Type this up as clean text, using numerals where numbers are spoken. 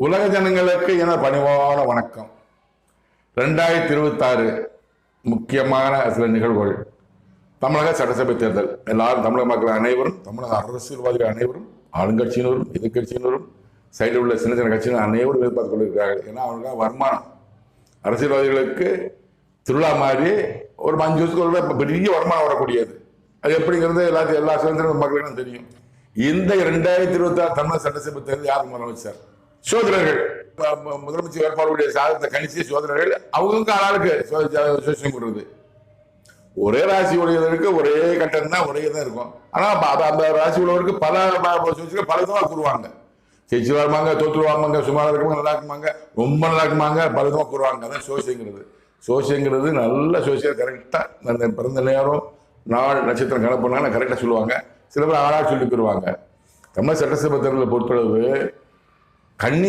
உலக ஜனங்களுக்கு என பணிவான வணக்கம். 2026 முக்கியமான சில நிகழ்வுகள். தமிழக சட்டசபை தேர்தல். எல்லாரும் தமிழக மக்கள் அனைவரும், தமிழக அரசியல்வாதிகள் அனைவரும், ஆளுங்கட்சியினரும் எதிர்கட்சியினரும், சைடில் உள்ள சின்ன சின்ன கட்சியினர் அனைவரும் எதிர்பார்த்து கொண்டிருக்கிறார்கள். ஏன்னா அவங்களுக்கு வருமானம், அரசியல்வாதிகளுக்கு திருவிழா மாதிரி ஒரு 5 வருஷத்துக்கு பெரிய வருமானம் வரக்கூடியது. அது எப்படிங்கிறது எல்லா சுதந்திர மக்களுக்கும் தெரியும். இந்த 2026 தமிழக சட்டசபை தேர்தல் யார் முதலமைச்சர்? சோதரர்கள். முதலமைச்சர் வேட்பாளருடைய சாதத்தை கணிச்சு சோதரர்கள் அவங்க ஆளாளுக்கு சோசியம் கொடுறது. ஒரே ராசி உடையவருக்கு ஒரே கட்டம் தான், ஒரே தான் இருக்கும். ஆனா அந்த ராசி உள்ளவருக்கு பல விதமா கூறுவாங்க. ஜெயிச்சு வருவாங்க, தோற்று வாங்க, சுமாரா இருக்குமாங்க, நல்லா இருக்குமாங்க, ரொம்ப நல்லா இருக்குமாங்க, பல விதமா கூறுவாங்க. அதான் சோசியங்கிறது நல்ல சோசியம். கரெக்டா அந்த பிறந்த நேரம், நாள், நட்சத்திரம் கணக்கு கரெக்டா சொல்லுவாங்க. சில பேர் ஆளா சொல்லி போயிருவாங்க. தமிழ் சட்டசபை தேர்தலை பொறுத்தளவு கண்ணீர்